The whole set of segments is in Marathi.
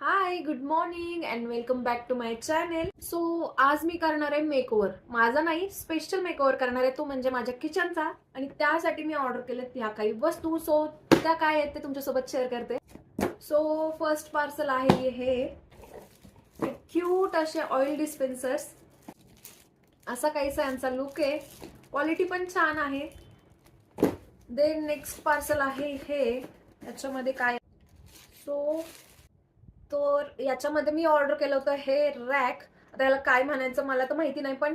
High, good morning and welcome back to my channel. So आज मी करणार आहे मेकओव्हर. माझा नाही, स्पेशल मेकओव्हर करणार आहे, तो म्हणजे माझ्या किचनचा. आणि त्यासाठी मी ऑर्डर केलेत ह्या काही वस्तू. सो त्या काय आहेत ते तुमच्यासोबत शेअर करते. सो फर्स्ट पार्सल आहे हे क्यूट असे ऑइल डिस्पेन्सर्स. असा काहीसा यांचा लुक आहे, क्वालिटी पण छान आहे. देन नेक्स्ट पार्सल आहे हे, याच्यामध्ये काय, सो तर याच्यामध्ये मी ऑर्डर केलं होतं हे रॅक. आता याला काय म्हणायचं मला तर माहिती नाही, पण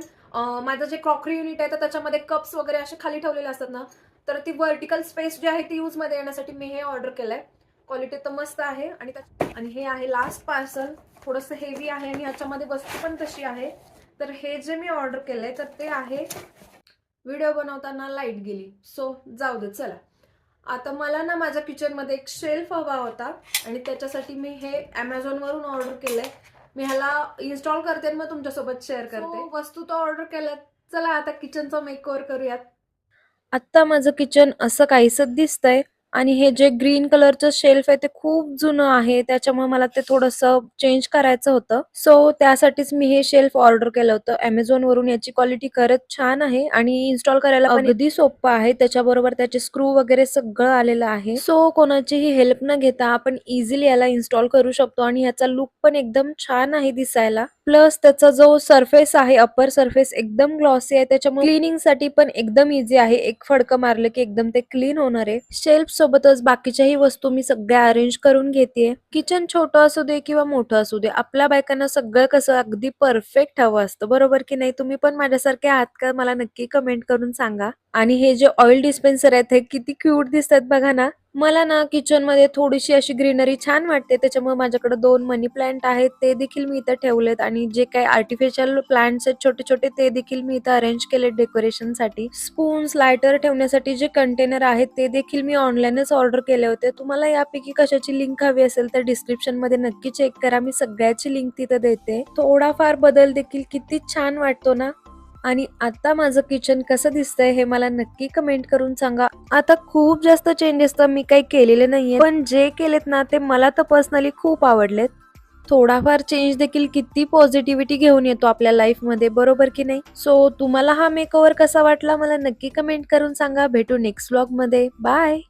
माझं जे क्रॉकरी युनिट आहे तर त्याच्यामध्ये कप्स वगैरे असे खाली ठेवलेले असतात ना, तर ती व्हर्टिकल स्पेस जी आहे ती यूजमध्ये येण्यासाठी मी हे ऑर्डर केलंय. क्वालिटी तर मस्त आहे. आणि हे आहे लास्ट पार्सल. थोडंसं हेवी आहे आणि ह्याच्यामध्ये वस्तू पण तशी आहे. तर हे जे मी ऑर्डर केलंय तर ते आहे, व्हिडिओ बनवताना लाईट गेली, सो जाऊ दे चला. आता मला ना माझ्या किचनमध्ये एक शेल्फ हवा होता आणि त्याच्यासाठी मी हे वरून ऑर्डर केलंय. मी ह्याला इन्स्टॉल करते आणि मग तुमच्यासोबत शेअर करते. वस्तू तर ऑर्डर केल्यात, चला आता किचनचा मेकओव्हर करूयात. आत्ता माझं किचन असं काहीसं दिसतंय आणि हे जे ग्रीन कलरचं शेल्फ आहे ते खूप जुनं आहे, त्याच्यामुळे मला ते थोडंसं चेंज करायचं होतं. सो त्यासाठीच मी हे शेल्फ ऑर्डर केलं होतं Amazon वरून. याची क्वालिटी खरंच छान आहे आणि इन्स्टॉल करायला पण अगदी सोपं आहे. त्याच्याबरोबर त्याचे स्क्रू वगैरे सगळं आलेलं आहे. सो कोणाचीही हेल्प न घेता आपण इझिली याला इन्स्टॉल करू शकतो आणि याचा लुक पण एकदम छान आहे दिसायला. प्लस त्याचा जो सरफेस आहे, अपर सरफेस एकदम ग्लॉसी आहे, त्याच्यामुळे क्लिनिंग साठी पण एकदम इझी आहे. एक फडकं मारलं की एकदम ते क्लीन होणार आहे. शेल्फ सोबतच बाकीच्याही वस्तू मी सगळ्या अरेंज करून घेतेय. किचन छोटं असू दे किंवा मोठं असू दे, आपल्या बायकांना सगळं कसं अगदी परफेक्ट हवं असतं, बरोबर की नाही? तुम्ही पण माझ्यासारखे आहात का? मला नक्की कमेंट करून सांगा. आणि हे जे ऑइल डिस्पेन्सर आहेत हे किती क्यूट दिसतात बघा ना. मला ना किचन मध्ये थोडीशी अशी ग्रीनरी छान वाटते, त्याच्यामुळे माझ्याकडे 2 मनी प्लांट आहेत, ते देखील मी इथं ठेवलेत. आणि जे काही आर्टिफिशियल प्लांट्स आहेत छोटे छोटे, ते देखील मी इथं अरेंज केले डेकोरेशन साठी. स्पून्स, लायटर ठेवण्यासाठी जे कंटेनर आहेत ते देखील मी ऑनलाईनच ऑर्डर केले होते. तुम्हाला यापैकी कशाची लिंक हवी असेल तर डिस्क्रिप्शन मध्ये नक्की चेक करा, मी सगळ्याची लिंक तिथं देते. थोडाफार बदल देखील किती छान वाटतो ना. आणि आता माझं किचन कसं दिसतंय हे मला नक्की कमेंट करून सांगा. आता खूप जास्त चेंजेस तर मी काही केलेले नाहीये, पण जे केलेत ना ते मला तर पर्सनली खूप आवडलेत. थोडाफार चेंज देखील किती पॉझिटिव्हिटी घेऊन येतो आपल्या लाईफ मध्ये, बरोबर की नाही? सो तुम्हाला हा मेकओव्हर कसा वाटला मला नक्की कमेंट करून सांगा. भेटू नेक्स्ट व्लॉग मध्ये. बाय.